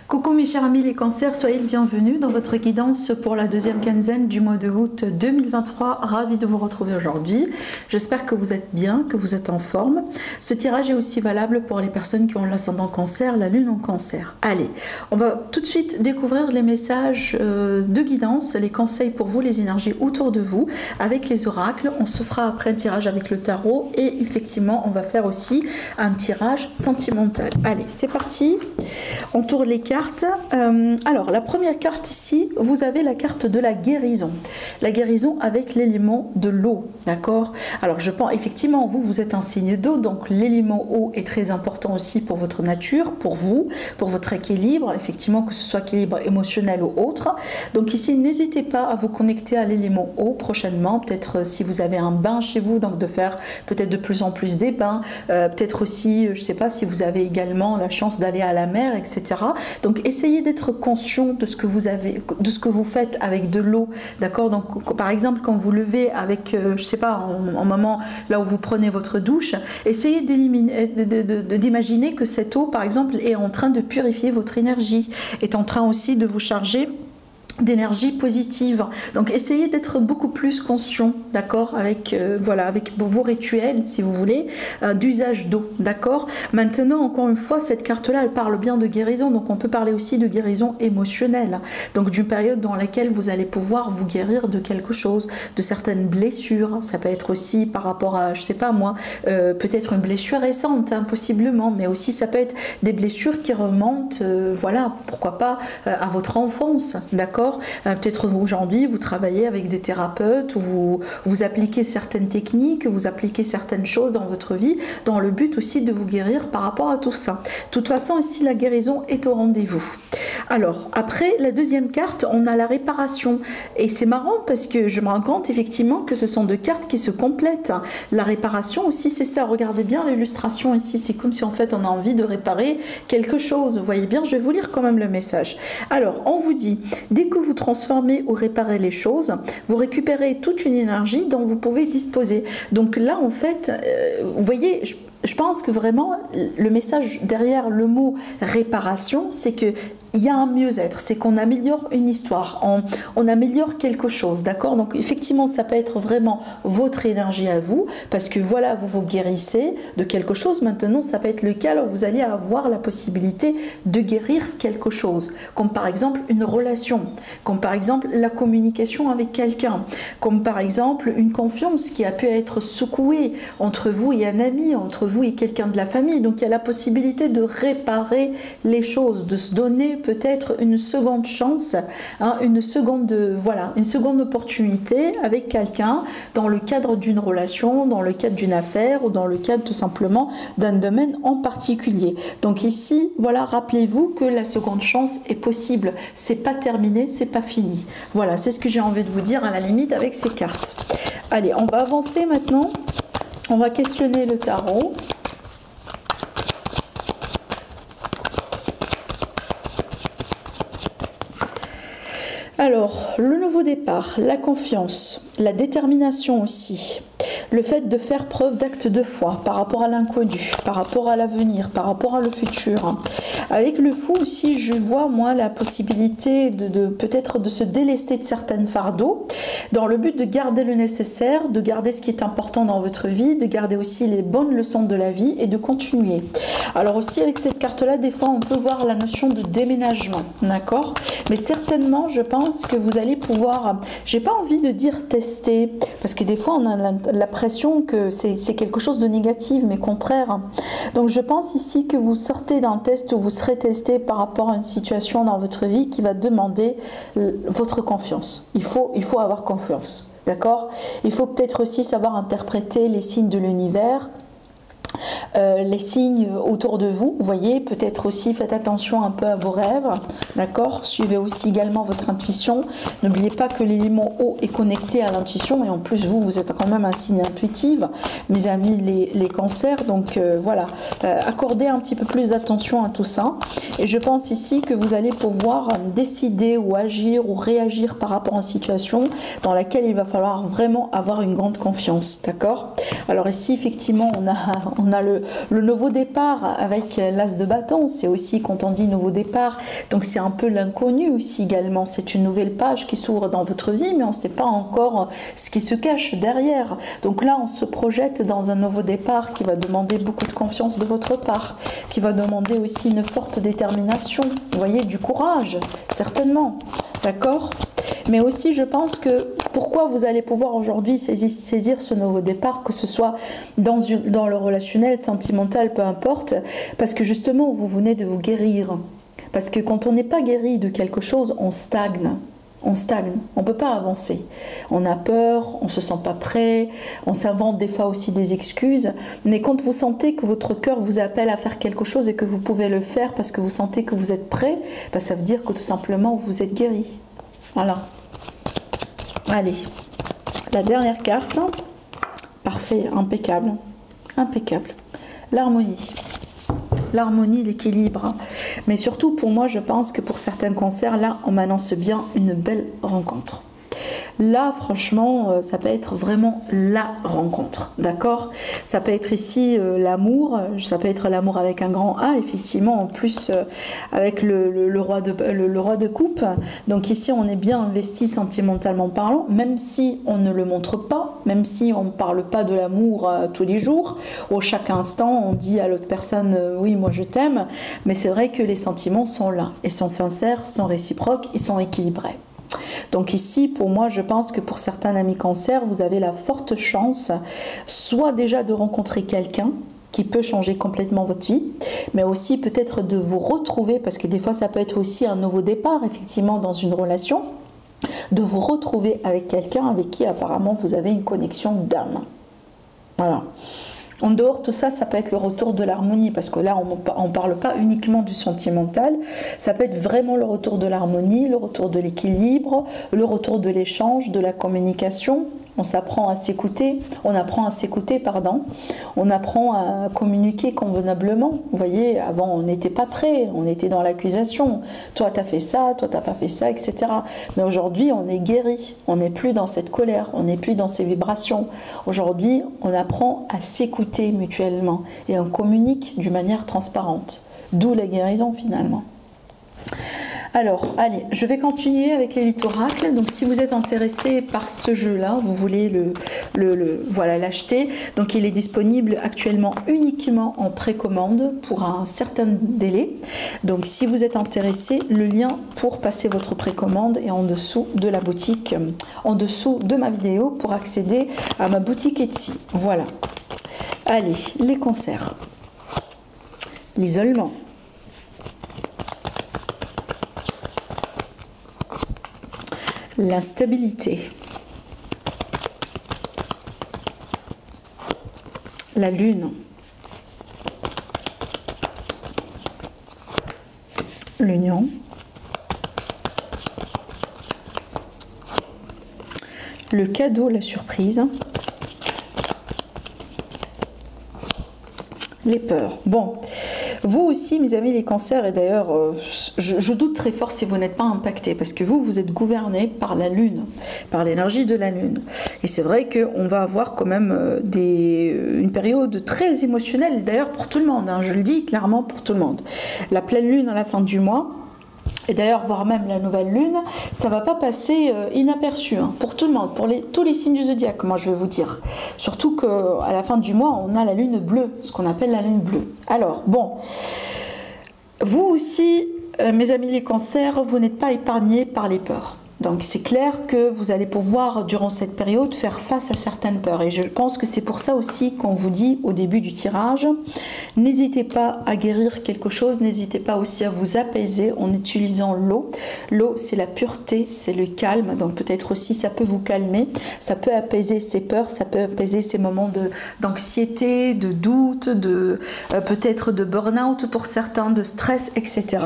Coucou mes chers amis les cancers, soyez le bienvenu dans votre guidance pour la deuxième quinzaine du mois de août 2023. Ravi de vous retrouver aujourd'hui. J'espère que vous êtes bien, que vous êtes en forme. Ce tirage est aussi valable pour les personnes qui ont l'ascendant cancer, la lune en cancer. Allez, on va tout de suite découvrir les messages de guidance, les conseils pour vous, les énergies autour de vous avec les oracles. On se fera après un tirage avec le tarot et effectivement on va faire aussi un tirage sentimental. Allez, c'est parti. On tourne les cartes. Alors la première carte ici, vous avez la carte de la guérison. La guérison avec l'élément de l'eau, d'accord? Alors je pense effectivement, vous êtes un signe d'eau, donc l'élément eau est très important aussi pour votre nature, pour vous, pour votre équilibre, effectivement que ce soit équilibre émotionnel ou autre. Donc ici, n'hésitez pas à vous connecter à l'élément eau prochainement, peut-être si vous avez un bain chez vous, donc de faire peut-être de plus en plus des bains, peut-être aussi, je ne sais pas si vous avez également la chance d'aller à la mer, etc. Donc essayez d'être conscient de ce que vous avez, de ce que vous faites avec de l'eau, d'accord? Donc par exemple quand vous levez avec, je sais pas, en moment là où vous prenez votre douche, essayez d'imaginer que cette eau par exemple est en train de purifier votre énergie, est en train aussi de vous charger d'énergie positive. Donc essayez d'être beaucoup plus conscient, d'accord, avec voilà, avec vos rituels si vous voulez, d'usage d'eau, d'accord. Maintenant encore une fois, cette carte là elle parle bien de guérison, donc on peut parler aussi de guérison émotionnelle, donc d'une période dans laquelle vous allez pouvoir vous guérir de quelque chose, de certaines blessures. Ça peut être aussi par rapport à, je sais pas moi, peut-être une blessure récente, hein, possiblement, mais aussi ça peut être des blessures qui remontent, voilà, pourquoi pas à votre enfance, d'accord. Peut-être aujourd'hui vous travaillez avec des thérapeutes ou vous appliquez certaines techniques, vous appliquez certaines choses dans votre vie dans le but aussi de vous guérir par rapport à tout ça. De toute façon ici la guérison est au rendez-vous. Alors après la deuxième carte on a la réparation et c'est marrant parce que je me rends compte effectivement que ce sont deux cartes qui se complètent. La réparation aussi c'est ça, regardez bien l'illustration ici, c'est comme si en fait on a envie de réparer quelque chose, vous voyez bien, je vais vous lire quand même le message. Alors on vous dit, dès que vous transformez ou réparez les choses, vous récupérez toute une énergie dont vous pouvez disposer. Donc là en fait, vous voyez, je pense que vraiment le message derrière le mot réparation, c'est que il y a un mieux-être, c'est qu'on améliore une histoire, on améliore quelque chose, d'accord? Donc effectivement ça peut être vraiment votre énergie à vous, parce que voilà, vous vous guérissez de quelque chose. Maintenant ça peut être le cas où vous allez avoir la possibilité de guérir quelque chose, comme par exemple une relation, comme par exemple la communication avec quelqu'un, comme par exemple une confiance qui a pu être secouée entre vous et un ami, entre vous et quelqu'un de la famille. Donc il y a la possibilité de réparer les choses, de se donner peut-être une seconde chance, hein, une seconde opportunité avec quelqu'un dans le cadre d'une relation, dans le cadre d'une affaire ou dans le cadre tout simplement d'un domaine en particulier. Donc ici, voilà, rappelez-vous que la seconde chance est possible, c'est pas terminé, c'est pas fini. Voilà, c'est ce que j'ai envie de vous dire à la limite avec ces cartes. Allez, on va avancer maintenant, on va questionner le tarot. Alors, le nouveau départ, la confiance, la détermination aussi, le fait de faire preuve d'acte de foi par rapport à l'inconnu, par rapport à l'avenir, par rapport à le futur. Avec le fou aussi, je vois moi la possibilité de peut-être de se délester de certains fardeaux dans le but de garder le nécessaire, de garder ce qui est important dans votre vie, de garder aussi les bonnes leçons de la vie et de continuer. Alors aussi avec cette carte-là, des fois on peut voir la notion de déménagement, d'accord? Mais certainement, je pense que vous allez pouvoir, j'ai pas envie de dire tester, parce que des fois on a l'impression que c'est quelque chose de négatif, mais contraire. Donc je pense ici que vous sortez d'un test où vous serez testé par rapport à une situation dans votre vie qui va demander votre confiance. Il faut avoir confiance, d'accord? Il faut peut-être aussi savoir interpréter les signes de l'univers, les signes autour de vous, vous voyez, peut-être aussi faites attention un peu à vos rêves, d'accord, suivez aussi également votre intuition, n'oubliez pas que l'élément eau est connecté à l'intuition et en plus vous êtes quand même un signe intuitif, mes amis les cancers, donc voilà, accordez un petit peu plus d'attention à tout ça et je pense ici que vous allez pouvoir décider ou agir ou réagir par rapport à une situation dans laquelle il va falloir vraiment avoir une grande confiance, d'accord. Alors ici effectivement On a le nouveau départ avec l'as de bâton, c'est aussi quand on dit nouveau départ, donc c'est un peu l'inconnu aussi également, c'est une nouvelle page qui s'ouvre dans votre vie, mais on ne sait pas encore ce qui se cache derrière. Donc là, on se projette dans un nouveau départ qui va demander beaucoup de confiance de votre part, qui va demander aussi une forte détermination, vous voyez, du courage, certainement, d'accord? Mais aussi, je pense que pourquoi vous allez pouvoir aujourd'hui saisir ce nouveau départ, que ce soit dans le relationnel, sentimental, peu importe, parce que justement, vous venez de vous guérir. Parce que quand on n'est pas guéri de quelque chose, on stagne. On stagne, on ne peut pas avancer. On a peur, on ne se sent pas prêt, on s'invente des fois aussi des excuses. Mais quand vous sentez que votre cœur vous appelle à faire quelque chose et que vous pouvez le faire parce que vous sentez que vous êtes prêt, ben ça veut dire que tout simplement vous êtes guéri. Voilà. Allez, la dernière carte. Parfait, impeccable. Impeccable. L'harmonie. L'harmonie, l'équilibre. Mais surtout, pour moi, je pense que pour certains cancers, là, on m'annonce bien une belle rencontre. Là, franchement, ça peut être vraiment la rencontre, d'accord? Ça peut être ici l'amour, ça peut être l'amour avec un grand A, effectivement, en plus avec le roi de coupe. Donc ici, on est bien investi sentimentalement parlant, même si on ne le montre pas, même si on ne parle pas de l'amour tous les jours, ou chaque instant, on dit à l'autre personne, oui, moi je t'aime, mais c'est vrai que les sentiments sont là, et sont sincères, sont réciproques, ils sont équilibrés. Donc ici, pour moi, je pense que pour certains amis cancer, vous avez la forte chance, soit déjà de rencontrer quelqu'un qui peut changer complètement votre vie, mais aussi peut-être de vous retrouver, parce que des fois, ça peut être aussi un nouveau départ, effectivement, dans une relation, de vous retrouver avec quelqu'un avec qui, apparemment, vous avez une connexion d'âme. Voilà. En dehors de tout ça, ça peut être le retour de l'harmonie, parce que là, on ne parle pas uniquement du sentimental, ça peut être vraiment le retour de l'harmonie, le retour de l'équilibre, le retour de l'échange, de la communication. On s'apprend à s'écouter, on apprend à s'écouter, pardon, on apprend à communiquer convenablement. Vous voyez, avant, on n'était pas prêt, on était dans l'accusation. Toi, tu as fait ça, toi, tu n'as pas fait ça, etc. Mais aujourd'hui, on est guéri, on n'est plus dans cette colère, on n'est plus dans ces vibrations. Aujourd'hui, on apprend à s'écouter mutuellement et on communique d'une manière transparente. D'où la guérison, finalement. Alors, allez, je vais continuer avec l'élite oracle. Donc, si vous êtes intéressé par ce jeu-là, vous voulez voilà, l'acheter. Donc, il est disponible actuellement uniquement en précommande pour un certain délai. Donc, si vous êtes intéressé, le lien pour passer votre précommande est en dessous de la boutique, en dessous de ma vidéo pour accéder à ma boutique Etsy. Voilà. Allez, les concerts. L'isolement. L'instabilité, la lune, l'union, le cadeau, la surprise, les peurs. Bon, vous aussi, mes amis les cancers, et d'ailleurs, je doute très fort si vous n'êtes pas impacté, parce que vous êtes gouverné par la lune, par l'énergie de la lune. Et c'est vrai qu'on va avoir quand même une période très émotionnelle, d'ailleurs pour tout le monde, hein, je le dis clairement pour tout le monde. La pleine lune à la fin du mois, et d'ailleurs, voire même la nouvelle lune, ça ne va pas passer inaperçu hein, pour tout le monde, pour tous les signes du zodiaque, moi je vais vous dire. Surtout qu'à la fin du mois, on a la lune bleue, ce qu'on appelle la lune bleue. Alors, bon, vous aussi, mes amis les cancers, vous n'êtes pas épargnés par les peurs. Donc c'est clair que vous allez pouvoir, durant cette période, faire face à certaines peurs. Et je pense que c'est pour ça aussi qu'on vous dit au début du tirage, n'hésitez pas à guérir quelque chose, n'hésitez pas aussi à vous apaiser en utilisant l'eau. L'eau, c'est la pureté, c'est le calme. Donc peut-être aussi, ça peut vous calmer, ça peut apaiser ces peurs, ça peut apaiser ces moments d'anxiété, de doute, peut-être de burn-out pour certains, de stress, etc.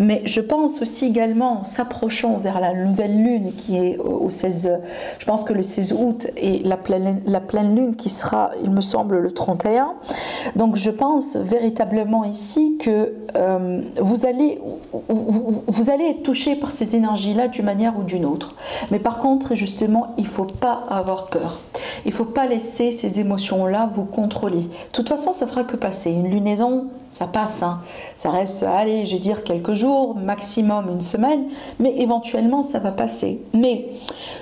Mais je pense aussi également, en s'approchant vers la nouvelle lune qui est au 16, je pense que le 16 août, et la pleine lune qui sera, il me semble, le 31. Donc je pense véritablement ici que vous allez être touché par ces énergies-là d'une manière ou d'une autre. Mais par contre, justement, il ne faut pas avoir peur. Il ne faut pas laisser ces émotions-là vous contrôler. De toute façon, ça ne fera que passer. Une lunaison, ça passe. Hein. Ça reste, allez, je vais dire quelques jours, maximum une semaine, mais éventuellement, ça va passer. Mais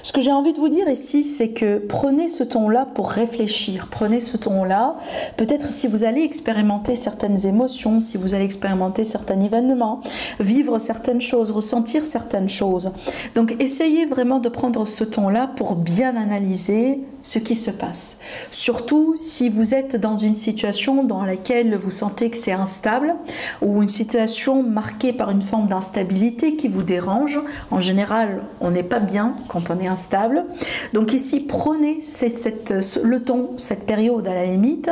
ce que j'ai envie de vous dire ici, c'est que prenez ce temps-là pour réfléchir. Prenez ce temps-là. Peut-être si vous allez expérimenter certaines émotions, si vous allez expérimenter certains événements, vivre certaines choses, ressentir certaines choses. Donc, essayez vraiment de prendre ce temps-là pour bien analyser ce qui se passe. Surtout si vous êtes dans une situation dans laquelle vous sentez que c'est instable ou une situation marquée par une forme d'instabilité qui vous dérange. En général, on n'est pas bien quand on est instable. Donc ici, prenez le temps, cette période à la limite,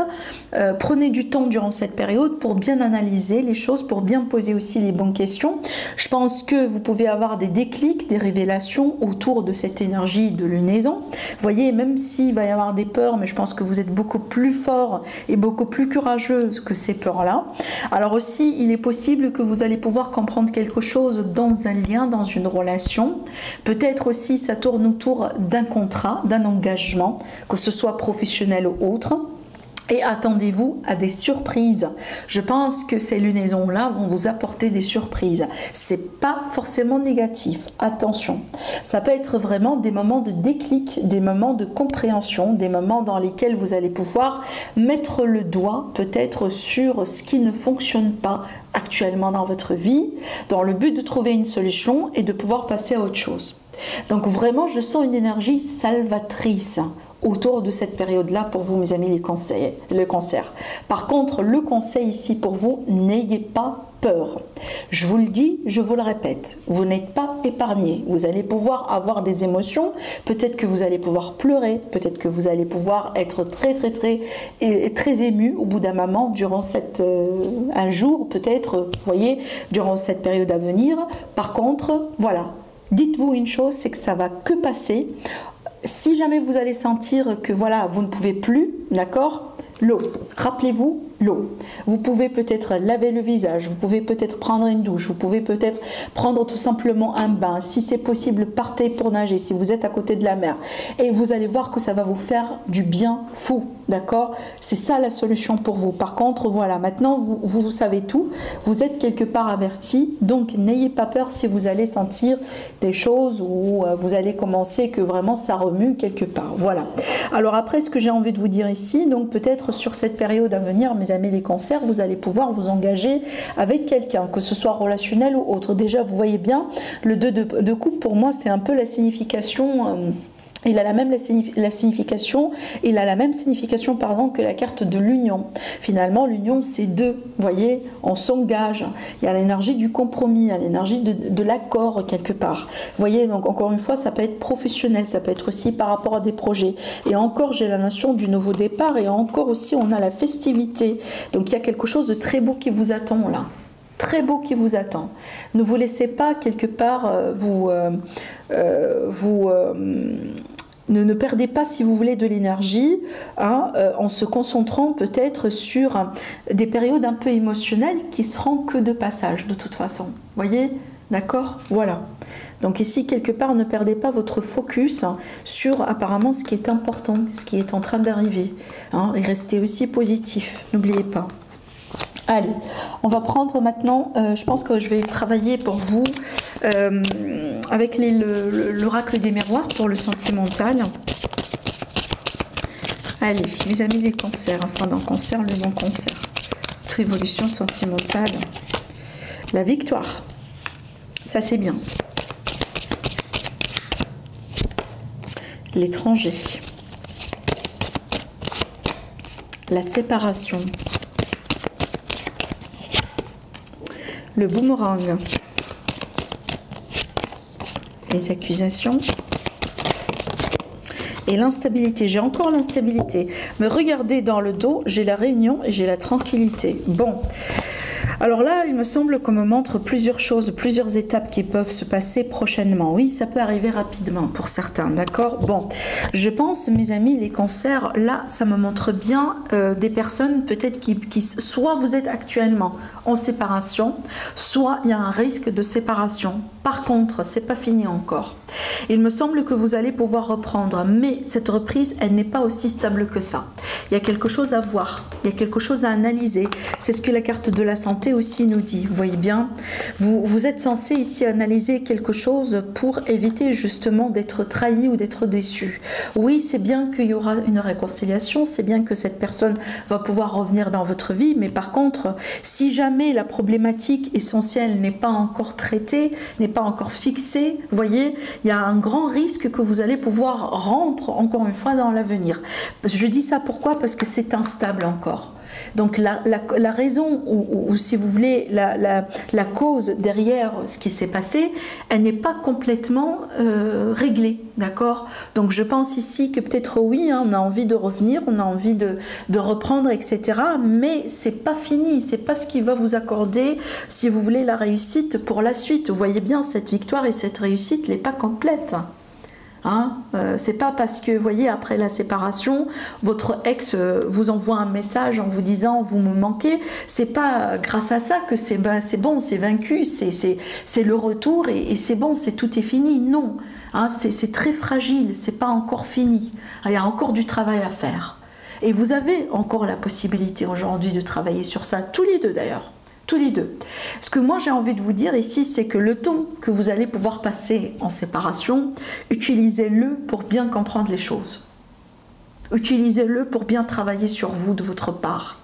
prenez du temps durant cette période pour bien analyser les choses, pour bien poser aussi les bonnes questions. Je pense que vous pouvez avoir des déclics, des révélations autour de cette énergie de lunaison. Vous voyez, même si il va y avoir des peurs, mais je pense que vous êtes beaucoup plus fort et beaucoup plus courageuse que ces peurs-là. Alors aussi, il est possible que vous allez pouvoir comprendre quelque chose dans un lien, dans une relation. Peut-être aussi, ça tourne autour d'un contrat, d'un engagement, que ce soit professionnel ou autre. Et attendez-vous à des surprises. Je pense que ces lunaisons-là vont vous apporter des surprises. C'est pas forcément négatif. Attention. Ça peut être vraiment des moments de déclic, des moments de compréhension, des moments dans lesquels vous allez pouvoir mettre le doigt peut-être sur ce qui ne fonctionne pas actuellement dans votre vie, dans le but de trouver une solution et de pouvoir passer à autre chose. Donc vraiment, je sens une énergie salvatrice autour de cette période-là pour vous, mes amis, le cancer. Par contre, le conseil ici pour vous, n'ayez pas peur. Je vous le dis, je vous le répète, vous n'êtes pas épargné. Vous allez pouvoir avoir des émotions, peut-être que vous allez pouvoir pleurer, peut-être que vous allez pouvoir être très ému au bout d'un moment durant un jour, peut-être, vous voyez, durant cette période à venir. Par contre, voilà, dites-vous une chose, c'est que ça va que passer. Si jamais vous allez sentir que voilà, vous ne pouvez plus, d'accord, l'eau, rappelez-vous l'eau. Vous pouvez peut-être laver le visage, vous pouvez peut-être prendre une douche, vous pouvez peut-être prendre tout simplement un bain. Si c'est possible, partez pour nager si vous êtes à côté de la mer. Et vous allez voir que ça va vous faire du bien fou, d'accord? C'est ça la solution pour vous. Par contre, voilà, maintenant vous savez tout, vous êtes quelque part averti, donc n'ayez pas peur si vous allez sentir des choses ou vous allez commencer que vraiment ça remue quelque part. Voilà. Alors après, ce que j'ai envie de vous dire ici, donc peut-être sur cette période à venir, mes amis les cancers, vous allez pouvoir vous engager avec quelqu'un, que ce soit relationnel ou autre. Déjà, vous voyez bien, le 2 de coupe, pour moi, c'est un peu la signification... il a la même signification pardon, que la carte de l'union. Finalement, l'union, c'est deux. Vous voyez, on s'engage. Il y a l'énergie du compromis, il y a l'énergie de l'accord quelque part. Vous voyez, donc encore une fois, ça peut être professionnel, ça peut être aussi par rapport à des projets. Et encore, j'ai la notion du nouveau départ et encore aussi, on a la festivité. Donc, il y a quelque chose de très beau qui vous attend là. Très beau qui vous attend. Ne vous laissez pas quelque part ne perdez pas, si vous voulez, de l'énergie en se concentrant peut-être sur des périodes un peu émotionnelles qui seront que de passage de toute façon. Voyez, d'accord? Voilà. Donc ici, quelque part, ne perdez pas votre focus sur apparemment ce qui est important, ce qui est en train d'arriver. Et restez aussi positif, n'oubliez pas. Allez, on va prendre maintenant, je pense que je vais travailler pour vous avec l'oracle des miroirs pour le sentimental. Allez, mes amis les cancers, ascendant cancer, le non-cancer, votre évolution sentimentale, la victoire, ça c'est bien. L'étranger, la séparation, le boomerang, les accusations et l'instabilité. J'ai encore l'instabilité, mais regardez dans le dos, j'ai la réunion et j'ai la tranquillité. Bon, Alors là, il me semble qu'on me montre plusieurs choses, plusieurs étapes qui peuvent se passer prochainement. Oui, ça peut arriver rapidement pour certains, d'accord? Bon, je pense, mes amis, les cancers, là, ça me montre bien des personnes peut-être qui, soit vous êtes actuellement en séparation, soit il y a un risque de séparation. Par contre, c'est pas fini encore. Il me semble que vous allez pouvoir reprendre, mais cette reprise, elle n'est pas aussi stable que ça. Il y a quelque chose à voir, il y a quelque chose à analyser. C'est ce que la carte de la santé aussi nous dit. Vous voyez bien, vous êtes censé ici analyser quelque chose pour éviter justement d'être trahi ou d'être déçu. Oui, c'est bien qu'il y aura une réconciliation, c'est bien que cette personne va pouvoir revenir dans votre vie, mais par contre, si jamais la problématique essentielle n'est pas encore traitée, n'est pas encore fixée, vous voyez, il y a un grand risque que vous allez pouvoir rompre encore une fois dans l'avenir. Je dis ça pourquoi? Parce que c'est instable encore. Donc la raison ou si vous voulez la cause derrière ce qui s'est passé, elle n'est pas complètement réglée, d'accord? Donc je pense ici que peut-être oui, hein, on a envie de revenir, on a envie de reprendre, etc. Mais c'est pas fini, c'est pas ce qui va vous accorder, si vous voulez, la réussite pour la suite. Vous voyez bien, cette victoire et cette réussite n'est pas complète. Hein, c'est pas parce que, vous voyez, après la séparation, votre ex vous envoie un message en vous disant vous me manquez, c'est pas grâce à ça que c'est bon, c'est vaincu, c'est le retour et c'est bon, tout est fini. Non, hein, c'est très fragile, c'est pas encore fini. Il y a encore du travail à faire. Et vous avez encore la possibilité aujourd'hui de travailler sur ça, tous les deux d'ailleurs. Tous les deux. Ce que moi j'ai envie de vous dire ici, c'est que le temps que vous allez pouvoir passer en séparation, utilisez-le pour bien comprendre les choses. Utilisez-le pour bien travailler sur vous de votre part.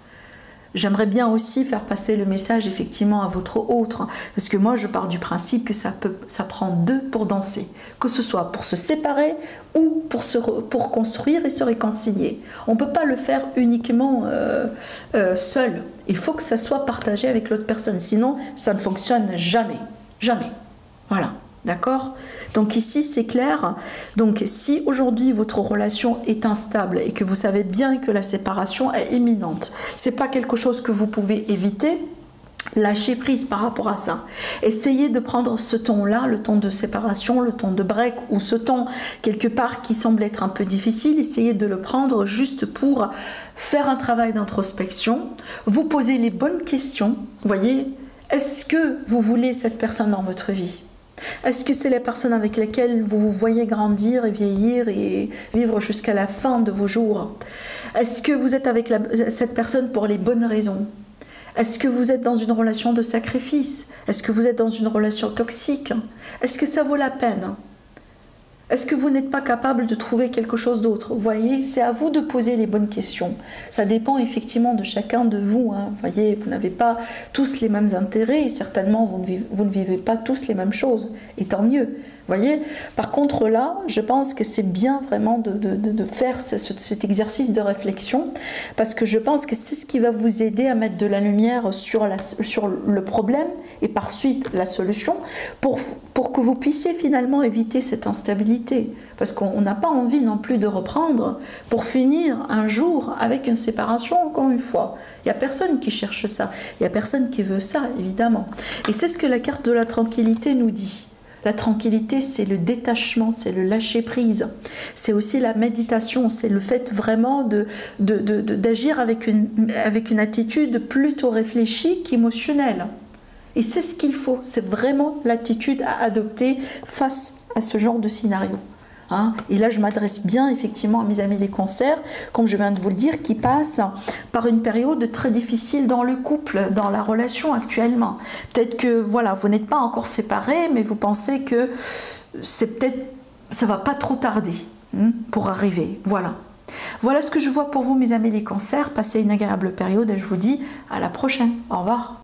J'aimerais bien aussi faire passer le message effectivement à votre autre, parce que moi je pars du principe que ça prend deux pour danser, que ce soit pour se séparer ou pour construire et se réconcilier. On ne peut pas le faire uniquement seul, il faut que ça soit partagé avec l'autre personne, sinon ça ne fonctionne jamais, jamais. Voilà, d'accord? Donc ici c'est clair, donc si aujourd'hui votre relation est instable et que vous savez bien que la séparation est imminente, c'est pas quelque chose que vous pouvez éviter, lâchez prise par rapport à ça. Essayez de prendre ce ton-là, le ton de séparation, le ton de break ou ce ton quelque part qui semble être un peu difficile, essayez de le prendre juste pour faire un travail d'introspection, vous poser les bonnes questions, vous voyez, est-ce que vous voulez cette personne dans votre vie ? Est-ce que c'est la personne avec laquelle vous vous voyez grandir et vieillir et vivre jusqu'à la fin de vos jours? Est-ce que vous êtes avec cette personne pour les bonnes raisons? Est-ce que vous êtes dans une relation de sacrifice? Est-ce que vous êtes dans une relation toxique? Est-ce que ça vaut la peine? Est-ce que vous n'êtes pas capable de trouver quelque chose d'autre? Vous voyez, c'est à vous de poser les bonnes questions. Ça dépend effectivement de chacun de vous. Hein. Vous voyez, vous n'avez pas tous les mêmes intérêts et certainement vous ne vivez pas tous les mêmes choses. Et tant mieux. Vous voyez, par contre là, je pense que c'est bien vraiment de faire cet exercice de réflexion parce que je pense que c'est ce qui va vous aider à mettre de la lumière sur le problème et par suite la solution pour que vous puissiez finalement éviter cette instabilité. Parce qu'on n'a pas envie non plus de reprendre pour finir un jour avec une séparation encore une fois. Il n'y a personne qui cherche ça, il n'y a personne qui veut ça évidemment. Et c'est ce que la carte de la tranquillité nous dit. La tranquillité, c'est le détachement, c'est le lâcher-prise. C'est aussi la méditation, c'est le fait vraiment d'agir avec une attitude plutôt réfléchie qu'émotionnelle. Et c'est ce qu'il faut, c'est vraiment l'attitude à adopter face à ce genre de scénario. Hein, et là, je m'adresse bien effectivement à mes amis les cancers, comme je viens de vous le dire, qui passent par une période très difficile dans le couple, dans la relation actuellement. Peut-être que voilà, vous n'êtes pas encore séparés, mais vous pensez que ça va pas trop tarder pour arriver. Voilà. Voilà ce que je vois pour vous, mes amis les cancers. Passez une agréable période et je vous dis à la prochaine. Au revoir.